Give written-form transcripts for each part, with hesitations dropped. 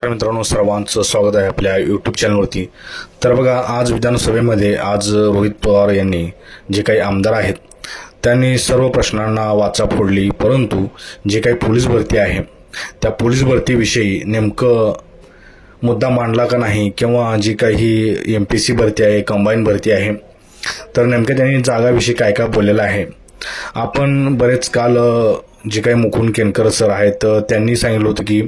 मित्रांनो, सर्वांचं स्वागत आहे आपल्या यूट्यूब चॅनलवरती। तर बघा, आज विधानसभेमध्ये रोहित पवार यांनी जे काही आमदार आहेत त्यांनी सर्व प्रश्नांना वाचा फोडली, परंतु जे काही पोलीस भरती आहे त्या पोलीस भरतीविषयी नेमकं मुद्दा मांडला का नाही, किंवा जी काही एमपीसी भरती आहे, कंबाईन भरती आहे, तर नेमकं त्यांनी जागाविषयी काय काय बोललेलं आहे। आपण बरेच काल जे काही मुकुंद केनकर सर आहेत त्यांनी सांगितलं होतं की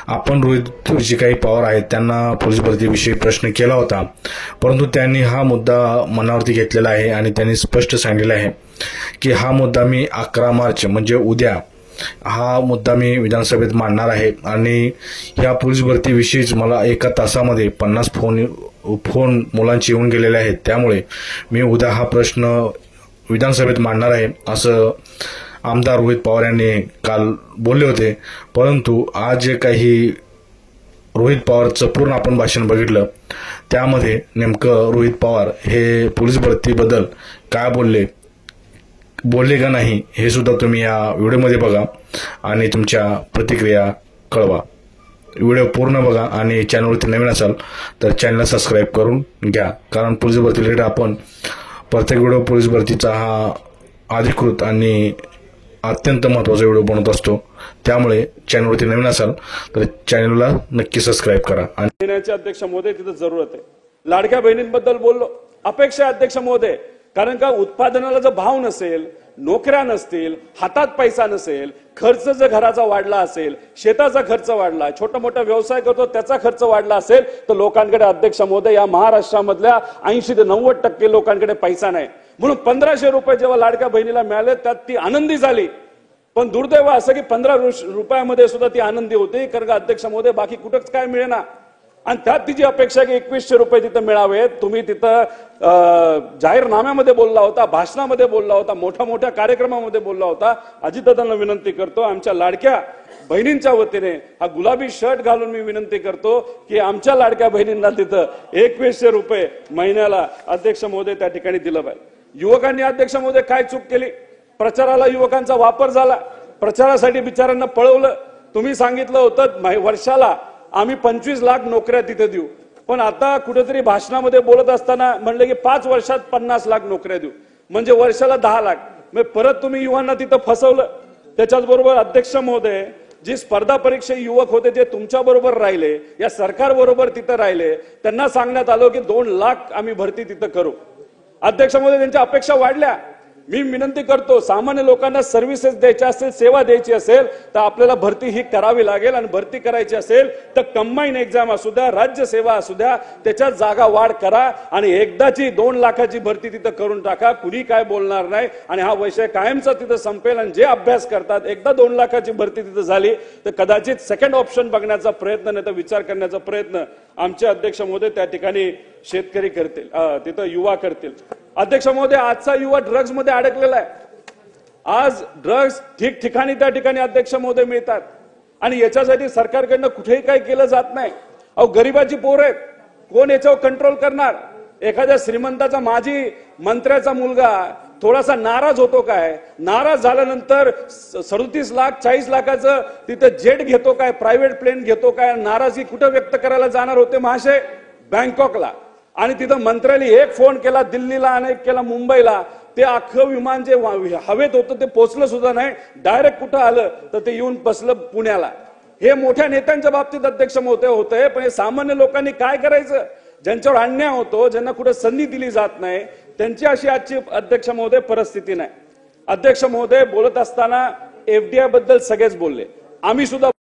आपण रोहित जे काही पवार आहेत त्यांना पोलीस भरतीविषयी प्रश्न केला होता, परंतु त्यांनी हा मुद्दा मनावरती घेतलेला आहे आणि त्यांनी स्पष्ट सांगितलं आहे की हा मुद्दा मी 11 मार्च म्हणजे उद्या हा मुद्दा मी विधानसभेत मांडणार आहे आणि या पोलीस भरतीविषयीच मला एका तासामध्ये 50 फोन मुलांचे येऊन गेलेले आहेत, त्यामुळे मी उद्या हा प्रश्न विधानसभेत मांडणार आहे असं आमदार रोहित पवार यांनी काल बोलले होते। परंतु आज जे काही रोहित पवारचं पूर्ण आपण भाषण बघितलं त्यामध्ये नेमकं रोहित पवार हे पोलीस भरतीबद्दल काय बोलले का नाही हे सुद्धा तुम्ही या व्हिडिओमध्ये बघा आणि तुमच्या प्रतिक्रिया कळवा। व्हिडिओ पूर्ण बघा आणि चॅनलवरती नवीन असाल तर चॅनलला सबस्क्राइब करून घ्या, कारण पोलीस भरती रिलेटेड आपण प्रत्येक व्हिडिओ पोलीस भरतीचा हा अधिकृत आणि अत्यंत महत्त्वाचा व्हिडिओ बनवत असतो, त्यामुळे चॅनलवरती नवीन असाल तर चॅनलला नक्की सबस्क्राइब करा। आणि देण्याचे अध्यक्ष महोदय तिथे जरूरत आहे। लाडक्या बहिणींबद्दल बोललो, अपेक्षा अध्यक्ष महोदय, कारण का उत्पादनाला जर भाव नसेल, नोकऱ्या नसतील, हातात पैसा नसेल, खर्च जर घराचा वाढला असेल, शेताचा खर्च वाढला, छोटा मोठा व्यवसाय करतो त्याचा खर्च वाढला असेल, तर लोकांकडे अध्यक्ष महोदय या महाराष्ट्रामधल्या 80 ते 90% लोकांकडे पैसा नाही। म्हणून 1500 रुपये जेव्हा लाडक्या बहिणीला मिळाले त्यात ती आनंदी झाली, पण दुर्दैव असं की 15 रुपयामध्ये सुद्धा ती आनंदी होती, कारण का अध्यक्ष महोदय बाकी कुठंच काय मिळेना। आणि त्यात तिची अपेक्षा की 2100 रुपये तिथं मिळावेत। तुम्ही तिथं जाहीरनाम्यामध्ये बोलला होता, भाषणामध्ये बोलला होता, मोठ्या मोठ्या कार्यक्रमामध्ये बोलला होता। अजितदादांना विनंती करतो, आमच्या लाडक्या बहिणींच्या वतीने हा गुलाबी शर्ट घालून मी विनंती करतो की आमच्या लाडक्या बहिणींना तिथं 2100 रुपये महिन्याला अध्यक्ष महोदय त्या ठिकाणी दिलं पाहिजे। युवकांनी अध्यक्ष महोदय काय चूक केली, प्रचाराला युवकांचा वापर झाला, प्रचारासाठी बिचारांना पळवलं। तुम्ही सांगितलं होतं वर्षाला आम्ही 25 लाख नोकऱ्या तिथे देऊ, पण आता कुठेतरी भाषणामध्ये बोलत असताना म्हणले की 5 वर्षात 50 लाख नोकऱ्या देऊ, म्हणजे वर्षाला 10 लाख। मग परत तुम्ही युवांना तिथं फसवलं। त्याच्याच बरोबर अध्यक्ष महोदय, जी स्पर्धा परीक्षा युवक होते जे तुमच्या बरोबर राहिले, या सरकार बरोबर तिथं राहिले, त्यांना सांगण्यात आलं की 2 लाख आम्ही भरती तिथं करू। अध्यक्ष महोदय, त्यांच्या अपेक्षा वाढल्या। मी विनंती करतो, सामान्य लोकांना सर्व्हिसेस द्यायच्या असेल, सेवा द्यायची असेल तर आपल्याला भरती ही करावी लागेल, आणि भरती करायची असेल तर कंबाईन एक्झाम असू द्या, राज्य सेवा असू द्या, त्याच्यात जागा वाढ करा आणि एकदाची 2 लाखाची भरती तिथं करून टाका। कुणी काय बोलणार नाही आणि हा विषय कायमचा तिथं संपेल। आणि जे अभ्यास करतात, एकदा 2 लाखाची भरती तिथं झाली तर कदाचित सेकंड ऑप्शन बघण्याचा प्रयत्न नाही तर विचार करण्याचा प्रयत्न आमचे अध्यक्ष महोदय त्या ठिकाणी शेतकरी करतील, तिथं युवा करतील। अध्यक्ष महोदय, आजचा युवा ड्रग्ज मध्ये अडकलेला आहे। आज ड्रग्ज ठिकठिकाणी त्या ठिकाणी अध्यक्ष महोदय मिळतात आणि याच्यासाठी सरकारकडनं कुठेही काही केलं जात नाही। अहो, गरिबाची पोरं आहेत, कोण याच्यावर कंट्रोल करणार? एखाद्या श्रीमंताचा माजी मंत्र्याचा मुलगा थोडासा नाराज होतो काय, नाराज झाल्यानंतर 37 लाख 40 लाखाचं तिथं जेट घेतो काय, प्रायव्हेट प्लेन घेतो काय, नाराजी कुठं व्यक्त करायला जाणार होते महाशय? बँकॉकला। आणि तिथं मंत्र्यांनी एक फोन केला दिल्लीला आणि एक केला मुंबईला, ते अख्खं विमान जे हवेत होतं ते पोहोचलं सुद्धा नाही, डायरेक्ट कुठं आलं तर ते येऊन बसलं पुण्याला। हे मोठ्या नेत्यांच्या बाबतीत अध्यक्ष महोदय होतंय, पण हे सामान्य लोकांनी काय करायचं? ज्यांच्यावर अन्याय होतो, ज्यांना कुठे संधी दिली जात नाही, त्यांची अशी आजची अध्यक्ष महोदय परिस्थिती नाही। अध्यक्ष महोदय, बोलत असताना एफडीआय बद्दल सगळेच बोलले, आम्ही सुद्धा